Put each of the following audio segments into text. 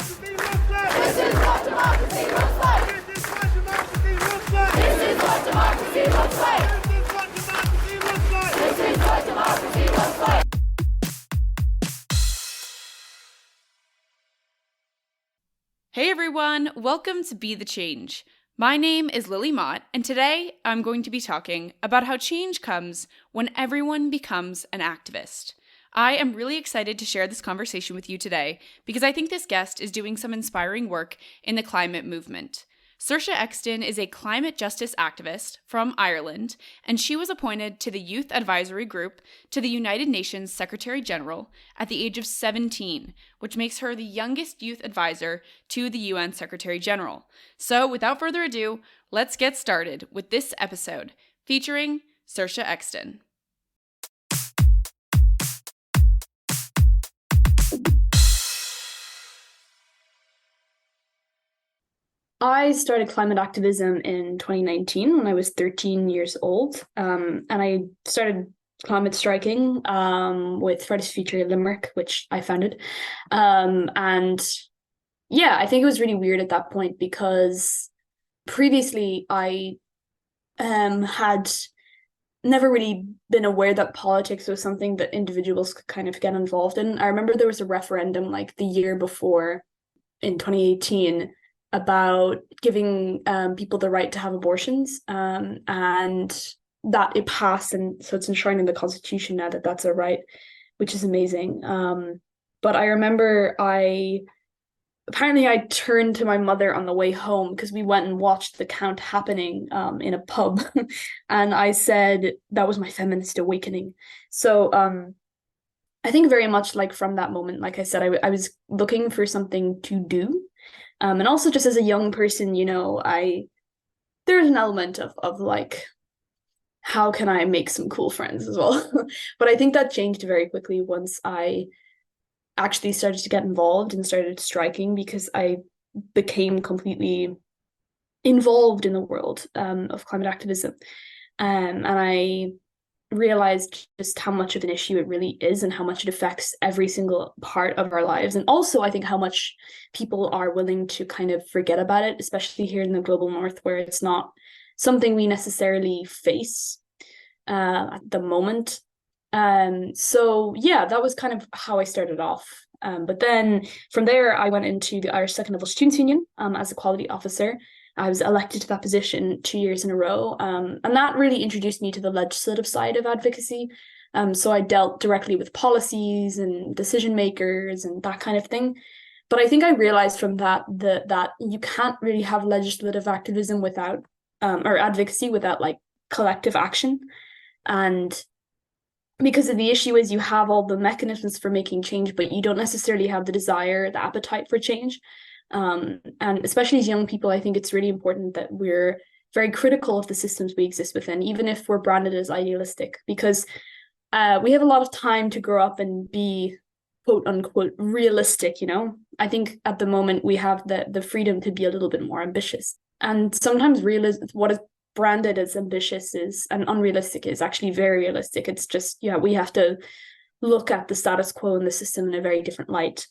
democracy looks like. This is what democracy looks like. This is what democracy looks like. This is what democracy looks like. This is what democracy looks like. This is what democracy looks like. Hey everyone, welcome to Be the Change. My name is Lily Mott, and today I'm going to be talking about how change comes when everyone becomes an activist. I am really excited to share this conversation with you today because I think this guest is doing some inspiring work in the climate movement. Saoirse Exton is a climate justice activist from Ireland, and she was appointed to the Youth Advisory Group to the United Nations Secretary General at the age of 17, which makes her the youngest youth advisor to the UN Secretary General. So without further ado, let's get started with this episode featuring Saoirse Exton. I started climate activism in 2019 when I was 13 years old. And I started climate striking with Fridays for Future Limerick, which I founded. And yeah, I think it was really weird at that point because previously I had never really been aware that politics was something that individuals could kind of get involved in. I remember there was a referendum like the year before in 2018 about giving people the right to have abortions, and that it passed, and so it's enshrined in the Constitution now that that's a right, which is amazing. But I remember I turned to my mother on the way home because we went and watched the count happening in a pub, and I said that was my feminist awakening. So I think very much like from that moment, like I said, I was looking for something to do. And also just as a young person, you know, there's an element of like, how can I make some cool friends as well? But I think that changed very quickly once I actually started to get involved and started striking, because I became completely involved in the world of climate activism. And I realized just how much of an issue it really is and how much it affects every single part of our lives. And also I think how much people are willing to kind of forget about it, especially here in the global north, where it's not something we necessarily face at the moment. So yeah, that was kind of how I started off. But then from there, I went into the Irish Second Level Students' Union as a quality officer. I was elected to that position 2 years in a row, and that really introduced me to the legislative side of advocacy. So I dealt directly with policies and decision makers and that kind of thing. But I think I realized from that you can't really have legislative activism without, or advocacy without like collective action. And because of the issue is you have all the mechanisms for making change, but you don't necessarily have the desire, the appetite for change. And especially as young people, I think it's really important that we're very critical of the systems we exist within, even if we're branded as idealistic, because we have a lot of time to grow up and be quote unquote realistic, you know? I think at the moment we have the freedom to be a little bit more ambitious. And sometimes what is branded as ambitious is and unrealistic is actually very realistic. It's just, yeah, we have to look at the status quo in the system in a very different light.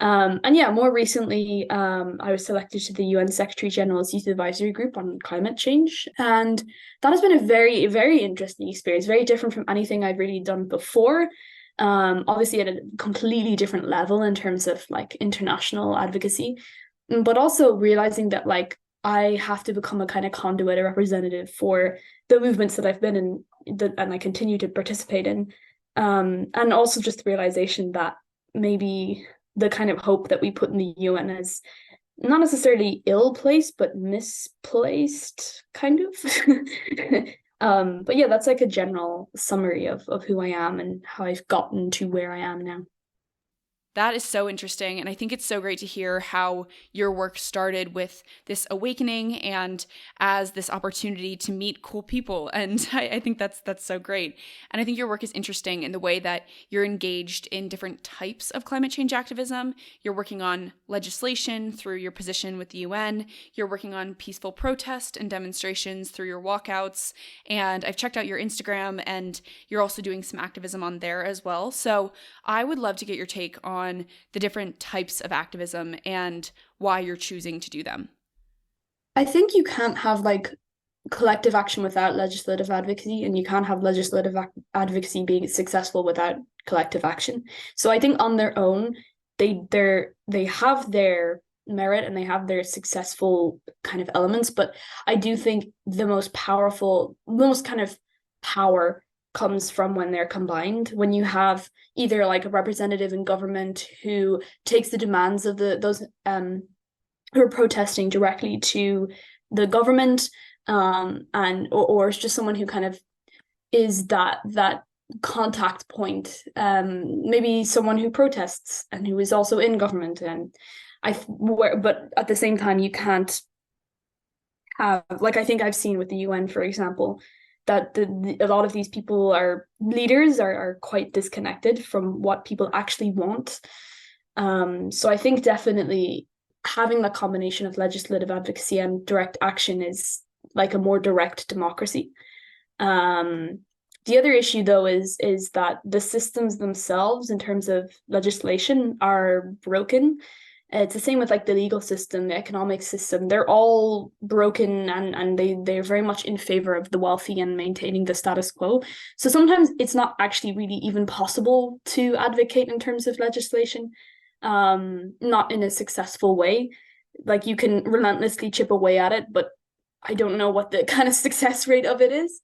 And yeah, more recently, I was selected to the UN Secretary General's Youth Advisory Group on climate change. And that has been a very, very interesting experience, very different from anything I've really done before. Obviously at a completely different level in terms of like international advocacy, but also realizing that like I have to become a kind of conduit, a representative for the movements that I've been in and I continue to participate in. And also just the realization that maybe the kind of hope that we put in the UN is not necessarily ill-placed, but misplaced, kind of. But yeah, that's like a general summary of who I am and how I've gotten to where I am now. That is so interesting, and I think it's so great to hear how your work started with this awakening and as this opportunity to meet cool people, and I think that's so great. And I think your work is interesting in the way that you're engaged in different types of climate change activism. You're working on legislation through your position with the UN, you're working on peaceful protest and demonstrations through your walkouts, and I've checked out your Instagram, and you're also doing some activism on there as well. So I would love to get your take on on the different types of activism and why you're choosing to do them? I think you can't have like collective action without legislative advocacy, and you can't have legislative advocacy being successful without collective action. So I think on their own, they have their merit and they have their successful kind of elements, but I do think the most kind of power comes from when they're combined. When you have either like a representative in government who takes the demands of those who are protesting directly to the government, and or it's just someone who kind of is that contact point, maybe someone who protests and who is also in government. And but at the same time, you can't have, like, I think I've seen with the UN, for example, that a lot of these people are leaders are quite disconnected from what people actually want. So I think definitely having the combination of legislative advocacy and direct action is like a more direct democracy. The other issue, though, is that the systems themselves, in terms of legislation, are broken. It's the same with like the legal system, the economic system. They're all broken, and they're very much in favor of the wealthy and maintaining the status quo. So sometimes it's not actually really even possible to advocate in terms of legislation, not in a successful way. Like, you can relentlessly chip away at it, but I don't know what the kind of success rate of it is.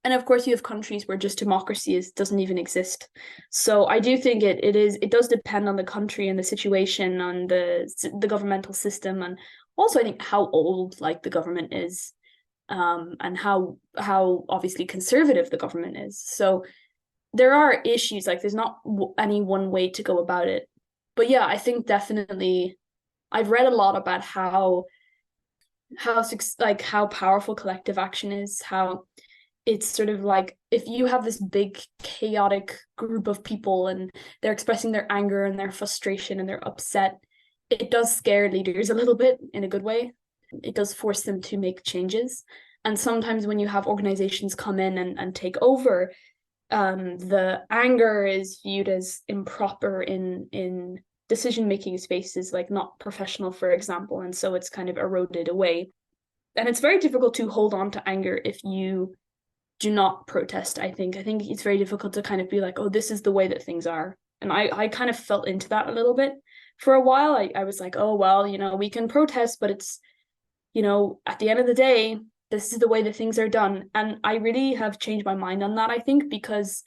And of course, you have countries where just democracy doesn't even exist. So I do think it does depend on the country and the situation, on the governmental system, and also I think how old like the government is, and how obviously conservative the government is. So there are issues, like there's not any one way to go about it. But yeah, I think definitely I've read a lot about how powerful collective action is, how it's sort of like if you have this big chaotic group of people and they're expressing their anger and their frustration and they're upset, it does scare leaders a little bit in a good way. It does force them to make changes. And sometimes when you have organizations come in and take over, the anger is viewed as improper in decision-making spaces, like not professional, for example. And so it's kind of eroded away. And it's very difficult to hold on to anger if you do not protest. I think it's very difficult to kind of be like, oh, this is the way that things are. And I kind of felt into that a little bit for a while. I was like, oh, well, we can protest, but it's, at the end of the day, this is the way that things are done. And I really have changed my mind on that, I think, because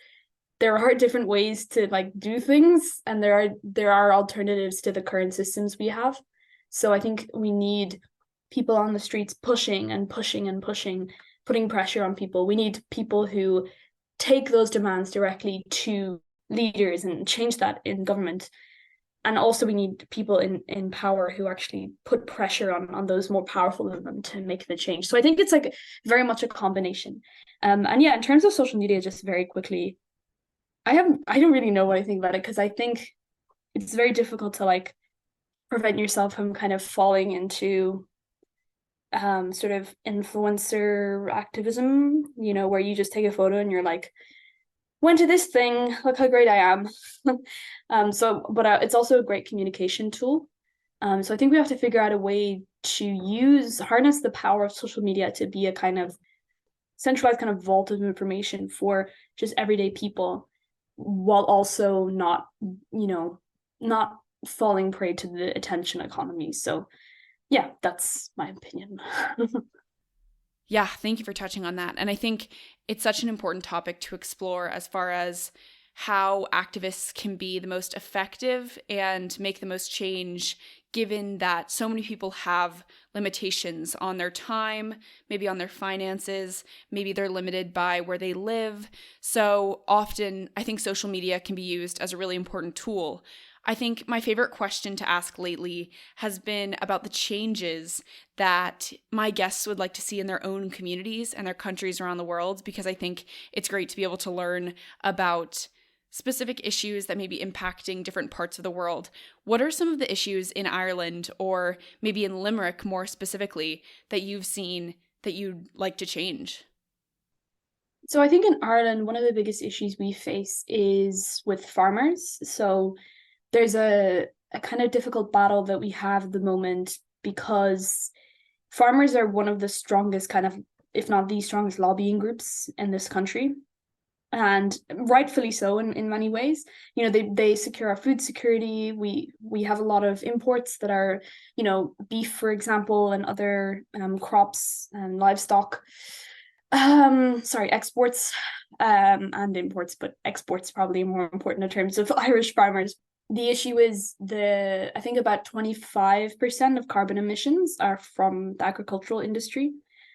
there are different ways to like do things, and there are alternatives to the current systems we have. So I think we need people on the streets pushing and pushing and pushing, putting pressure on people. We need people who take those demands directly to leaders and change that in government. And also we need people in power who actually put pressure on those more powerful than them to make the change. So I think it's like very much a combination. And yeah, in terms of social media, just very quickly, I don't really know what I think about it, because I think it's very difficult to like prevent yourself from kind of falling into sort of influencer activism, where you just take a photo and you're like, went to this thing, look how great I am. But it's also a great communication tool. So I think we have to figure out a way to harness the power of social media to be a kind of centralized kind of vault of information for just everyday people, while also not falling prey to the attention economy. So yeah, that's my opinion. Yeah, thank you for touching on that. And I think it's such an important topic to explore as far as how activists can be the most effective and make the most change, given that so many people have limitations on their time, maybe on their finances, maybe they're limited by where they live. So often, I think social media can be used as a really important tool. I think my favorite question to ask lately has been about the changes that my guests would like to see in their own communities and their countries around the world, because I think it's great to be able to learn about specific issues that may be impacting different parts of the world. What are some of the issues in Ireland, or maybe in Limerick more specifically, that you've seen that you'd like to change? So I think in Ireland, one of the biggest issues we face is with farmers. So there's a kind of difficult battle that we have at the moment because farmers are one of the strongest kind of, if not the strongest lobbying groups in this country. And rightfully so in many ways. They secure our food security. We have a lot of imports that are, beef, for example, and other crops and livestock. Exports and imports, but exports probably more important in terms of Irish farmers. The issue is I think about 25% of carbon emissions are from the agricultural industry.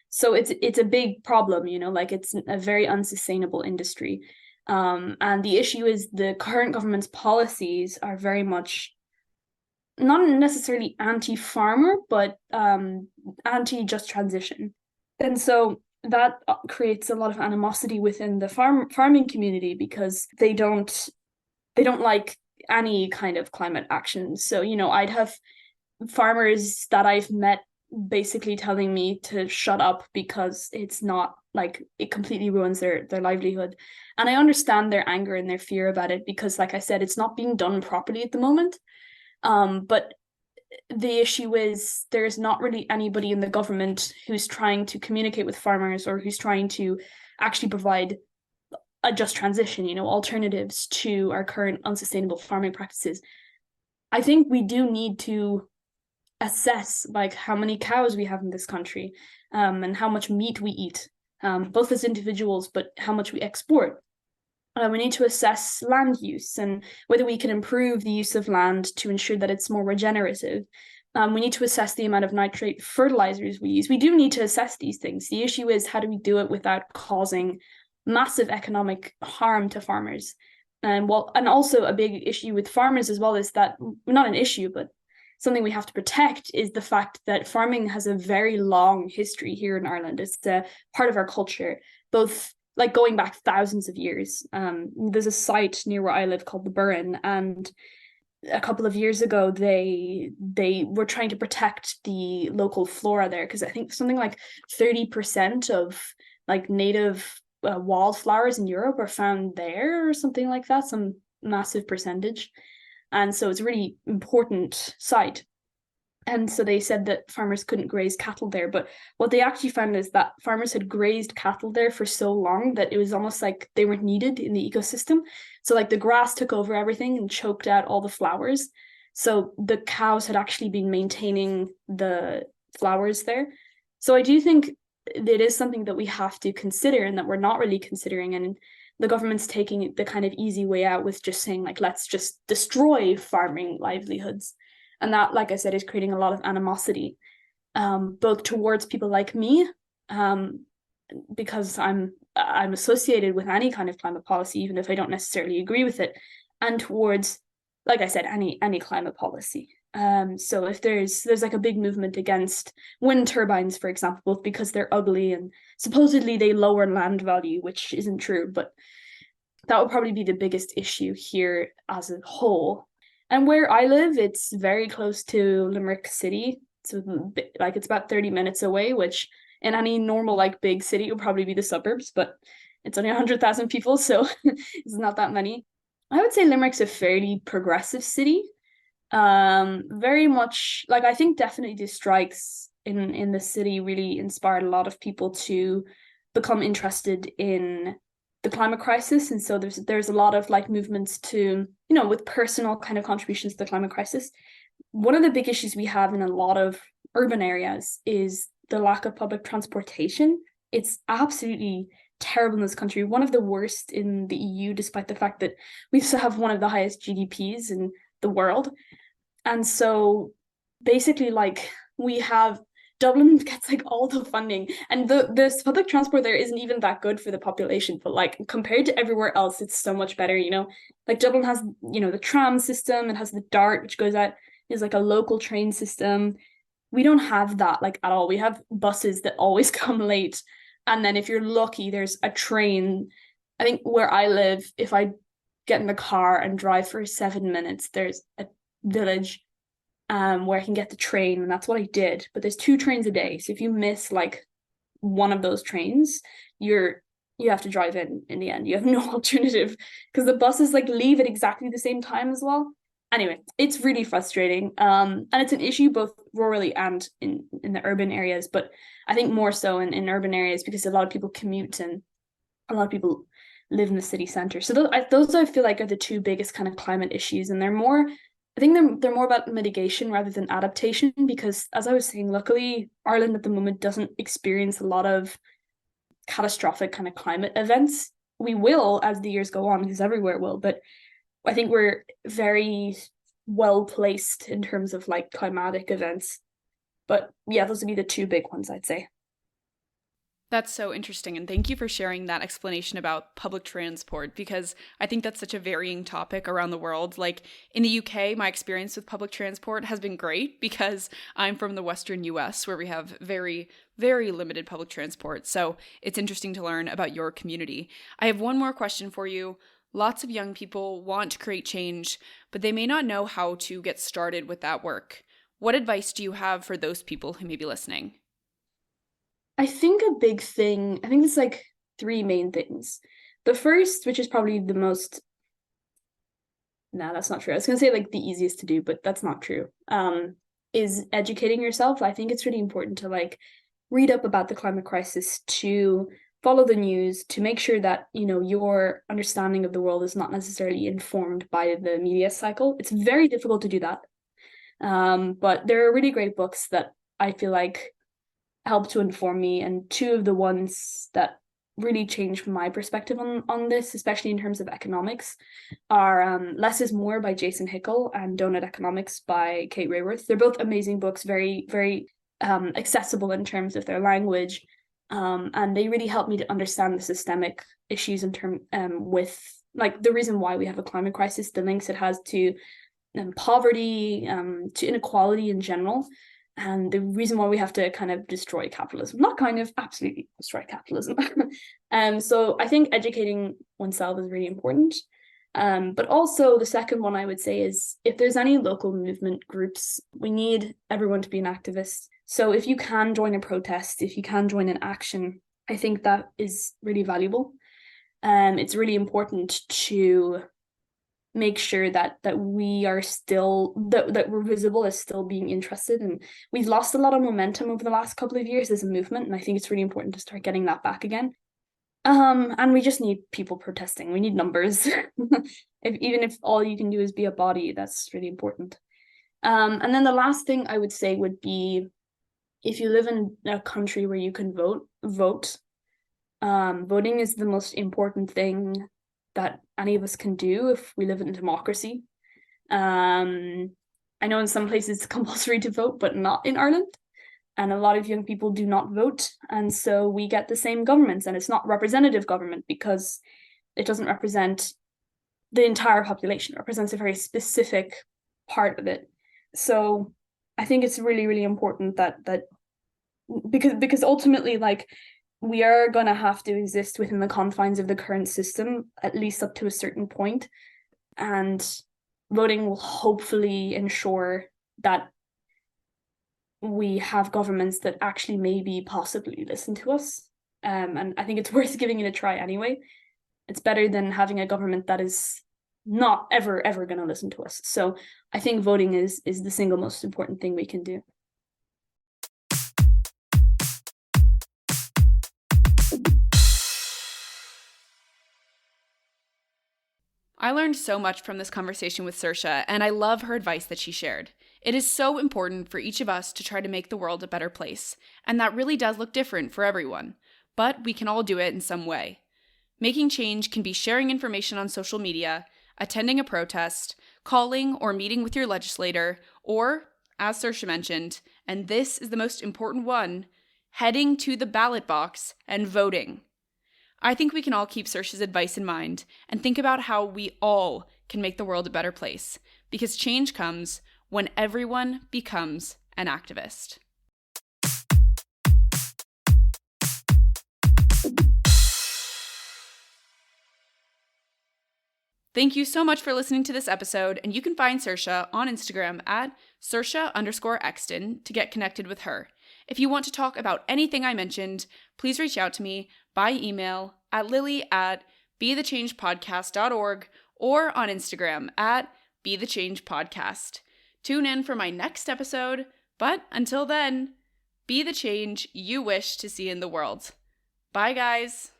So it's a big problem, like it's a very unsustainable industry. And the issue is the current government's policies are very much not necessarily anti-farmer, but anti-just transition. And so that creates a lot of animosity within the farming community because they don't like any kind of climate action. So, I'd have farmers that I've met basically telling me to shut up because it's not, like, it completely ruins their livelihood. And I understand their anger and their fear about it because, like I said, it's not being done properly at the moment. But the issue is there's not really anybody in the government who's trying to communicate with farmers or who's trying to actually provide a just transition, alternatives to our current unsustainable farming practices. I think we do need to assess like how many cows we have in this country, and how much meat we eat, both as individuals, but how much we export. We need to assess land use and whether we can improve the use of land to ensure that it's more regenerative. We need to assess the amount of nitrate fertilizers we use. We do need to assess these things. The issue is, how do we do it without causing massive economic harm to farmers? And also a big issue with farmers as well is that, not an issue, but something we have to protect, is the fact that farming has a very long history here in Ireland. It's a part of our culture, both like going back thousands of years. There's a site near where I live called the Burren, and a couple of years ago they were trying to protect the local flora there, because I think something like 30% of like native wildflowers in Europe are found there, or something like that, some massive percentage. And so it's a really important site. And so they said that farmers couldn't graze cattle there. But what they actually found is that farmers had grazed cattle there for so long that it was almost like they weren't needed in the ecosystem. So like the grass took over everything and choked out all the flowers. So the cows had actually been maintaining the flowers there. So I do think it is something that we have to consider and that we're not really considering. And the government's taking the kind of easy way out with just saying, like, let's just destroy farming livelihoods. And that, like I said, is creating a lot of animosity, both towards people like me, because I'm associated with any kind of climate policy, even if I don't necessarily agree with it, and towards, like I said, any climate policy. So if there's like a big movement against wind turbines, for example, both because they're ugly and supposedly they lower land value, which isn't true, but that would probably be the biggest issue here as a whole. And where I live, it's very close to Limerick City. So like it's about 30 minutes away, which in any normal like big city would probably be the suburbs, but it's only 100,000 people, so it's not that many. I would say Limerick's a fairly progressive city. Very much, like, I think definitely the strikes in the city really inspired a lot of people to become interested in the climate crisis. And so there's a lot of like movements to, with personal kind of contributions to the climate crisis. One of the big issues we have in a lot of urban areas is the lack of public transportation. It's absolutely terrible in this country, one of the worst in the EU, despite the fact that we still have one of the highest GDPs in the world. And so basically, like, we have Dublin gets like all the funding, and the public transport there isn't even that good for the population, but like compared to everywhere else, it's so much better. Like Dublin has the tram system, it has the DART, which goes out, is like a local train system. We don't have that like at all. We have buses that always come late, and then if you're lucky, there's a train. I think where I live, if I get in the car and drive for 7 minutes, there's a village where I can get the train, and that's what I did. But there's 2 trains a day, so if you miss like one of those trains, you have to drive in the end. You have no alternative, because the buses like leave at exactly the same time as well. Anyway, it's really frustrating. And it's an issue both rurally and in the urban areas, but I think more so in urban areas because a lot of people commute and a lot of people live in the city center. So those I feel like are the two biggest kind of climate issues, and they're more. I think they're more about mitigation rather than adaptation because, as I was saying, luckily Ireland at the moment doesn't experience a lot of catastrophic kind of climate events. We will as the years go on because everywhere will, but I think we're very well placed in terms of like climatic events. But yeah, those would be the two big ones, I'd say. That's so interesting. And thank you for sharing that explanation about public transport because I think that's such a varying topic around the world. Like in the UK, my experience with public transport has been great because I'm from the Western US where we have very, very limited public transport. So it's interesting to learn about your community. I have one more question for you. Lots of young people want to create change, but they may not know how to get started with that work. What advice do you have for those people who may be listening? I think a big thing, I think there's like three main things. The first, which is probably the most, no, that's not true. I was gonna say like the easiest to do, but that's not true. Is educating yourself. I think it's really important to like read up about the climate crisis, to follow the news, to make sure that, you know, your understanding of the world is not necessarily informed by the media cycle. It's very difficult to do that. But there are really great books that I feel like helped to inform me, and two of the ones that really changed my perspective on this, especially in terms of economics, are Less is More by Jason Hickel and Donut Economics by Kate Rayworth. They're both amazing books, very, very accessible in terms of their language, and they really helped me to understand the systemic issues in term with like the reason why we have a climate crisis, the links it has to poverty, to inequality in general, and the reason why we have to kind of destroy capitalism, not kind of, absolutely destroy capitalism. So I think educating oneself is really important. But also the second one I would say is if there's any local movement groups, we need everyone to be an activist. So if you can join a protest, if you can join an action, I think that is really valuable. It's really important to make sure that we are still that we're visible as still being interested, and we've lost a lot of momentum over the last couple of years as a movement, and I think it's really important to start getting that back again. And we just need people protesting. We need numbers. Even if all you can do is be a body, that's really important. And then the last thing I would say would be if you live in a country where you can vote. Voting is the most important thing that any of us can do if we live in a democracy. I know in some places it's compulsory to vote, but not in Ireland. And a lot of young people do not vote. And so we get the same governments, and it's not representative government because it doesn't represent the entire population. It represents a very specific part of it. So I think it's really, really important that because ultimately, like, we are going to have to exist within the confines of the current system, at least up to a certain point. And voting will hopefully ensure that we have governments that actually maybe possibly listen to us. And I think it's worth giving it a try anyway. It's better than having a government that is not ever going to listen to us. So I think voting is the single most important thing we can do. I learned so much from this conversation with Saoirse, and I love her advice that she shared. It is so important for each of us to try to make the world a better place, and that really does look different for everyone, but we can all do it in some way. Making change can be sharing information on social media, attending a protest, calling or meeting with your legislator, or, as Saoirse mentioned, and this is the most important one, heading to the ballot box and voting. I think we can all keep Saoirse's advice in mind and think about how we all can make the world a better place, because change comes when everyone becomes an activist. Thank you so much for listening to this episode, and you can find Saoirse on Instagram at Saoirse_Exton to get connected with her. If you want to talk about anything I mentioned, please reach out to me by email at lily@bethechangepodcast.org or on Instagram at Be the Change podcast. Tune in for my next episode, but until then, be the change you wish to see in the world. Bye, guys.